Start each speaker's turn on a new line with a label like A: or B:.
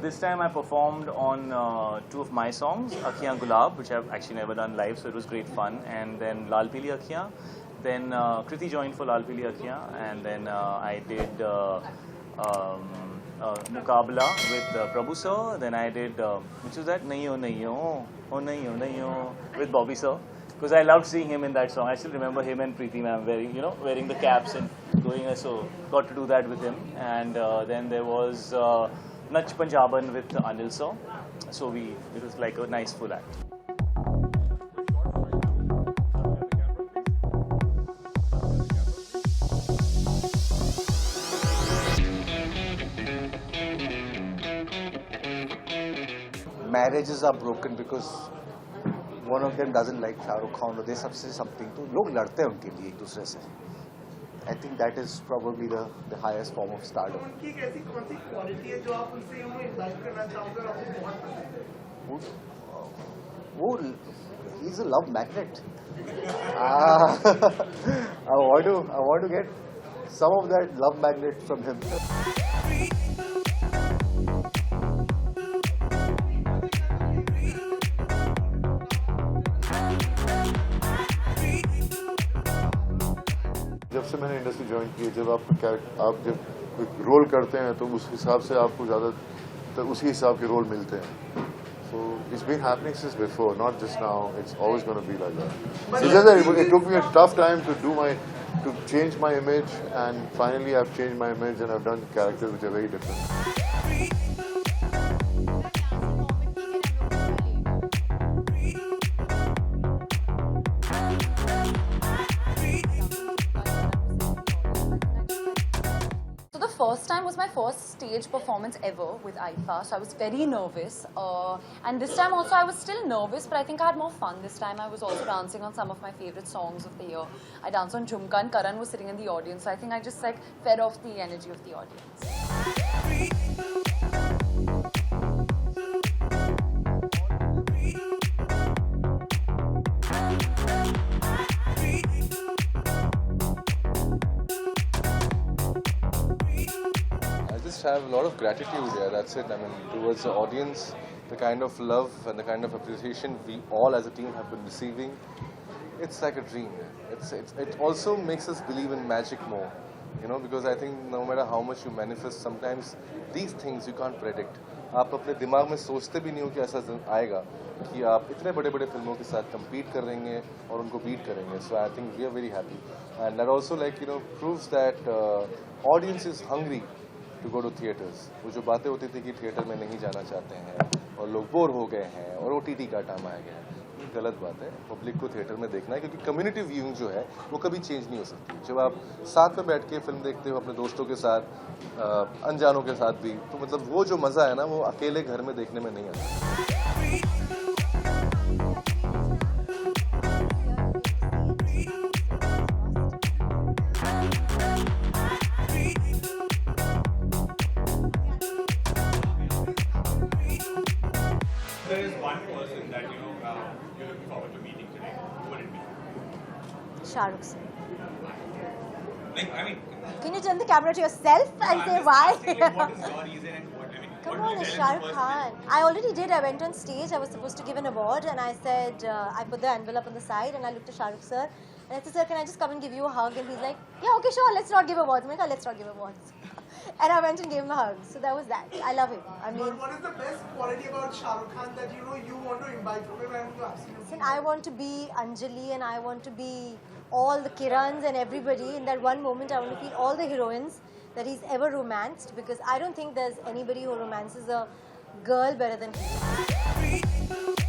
A: This time I performed on two of my songs, Akhiyan Gulab, which I've actually never done live, so it was great fun, and then Lal Pili Akhiyan. Then Kriti joined for Lal Pili Akhiyan, and then I did Mukabla with Prabhu sir. Then I did, which was that, Nahi oh nahi oh, with Bobby sir. Because I loved seeing him in that song. I still remember him and Preeti ma'am wearing the caps and going, so got to do that with him. And then there was Nach Punjaban with Anil sir. So it was like a nice full act.
B: Marriages are broken because one of them doesn't like Shah Rukh Khan or they say something. तो लोग लड़ते हैं उनके लिए एक दूसरे से. I think that is probably the highest form of stardom.
C: उनकी एक ऐसी कौन सी क्वालिटी है जो आप उनसे इम्बाइब करना चाहोगे और आपको बहुत पसंद है?
B: वो he's a love magnet. I want to get some of that love magnet from him.
D: जब से मैंने इंडस्ट्री ज्वाइन की, जब आप जब कोई रोल करते हैं तो उस हिसाब से आपको ज़्यादातर उसी हिसाब के रोल मिलते हैं. So it's been happening since before, not just now. It's always going to be like that. It's just that it took me a tough time to change my image, and finally I've changed my image and I've done characters which are very different.
E: First time was my first stage performance ever with Aifa, so I was very nervous. And this time also I was still nervous, but I think I had more fun this time. I was also dancing on some of my favorite songs of the year. I danced on Jhumka and Karan was sitting in the audience, so I think I just fed off the energy of the audience.
F: I have a lot of gratitude here, that's it. I mean, towards the audience, the kind of love and the kind of appreciation we all as a team have been receiving, it's like a dream. It also makes us believe in magic more, because I think no matter how much you manifest, sometimes these things you can't predict. आप अपने दिमाग में सोचते भी नहीं हो कि ऐसा आएगा कि आप इतने बड़े-बड़े फिल्मों के साथ compete कर रहेंगे और उनको beat करेंगे. So I think we are very happy, and that also proves that audience is hungry to go to theaters. वो जो बातें होती थी कि थिएटर में नहीं जाना चाहते हैं और लोग बोर हो गए हैं और OTT का टाइम आ गया है, ये गलत बात है. पब्लिक को थिएटर में देखना है, क्योंकि कम्युनिटी व्यूइंग जो है वो कभी चेंज नहीं हो सकती. जब आप साथ में बैठ के फिल्म देखते हो अपने दोस्तों के साथ, अनजानों के साथ भी, तो मतलब वो जो मज़ा है ना, वो अकेले घर में देखने में नहीं आता.
G: There is one person that you're looking forward to meeting today. Who would it be?
H: Shah Rukh sir.
G: I mean,
H: Can you turn the camera to yourself and
G: I'm
H: say
G: just
H: why?
G: asking, what is your reason and what? I mean,
H: Come
G: what
H: on,
G: will you
H: it's
G: tell
H: Shah
G: him
H: Rukh
G: the
H: Khan.
G: first
H: I already did. I went on stage. I was supposed to give an award, and I said, I put the envelope on the side, and I looked at Shah Rukh sir, and I said, sir, can I just come and give you a hug? And he's like, yeah, okay, sure. Let's not give awards. I'm like, let's not give awards. And I went and gave him a hug. So that was that. I love him. I mean,
C: what is the best quality about Shah Rukh Khan that you want to imbibe from him and to absolutely?
H: listen, I want to be Anjali, and I want to be all the Kirans and everybody. In that one moment, I want to feel all the heroines that he's ever romanced, because I don't think there's anybody who romances a girl better than him.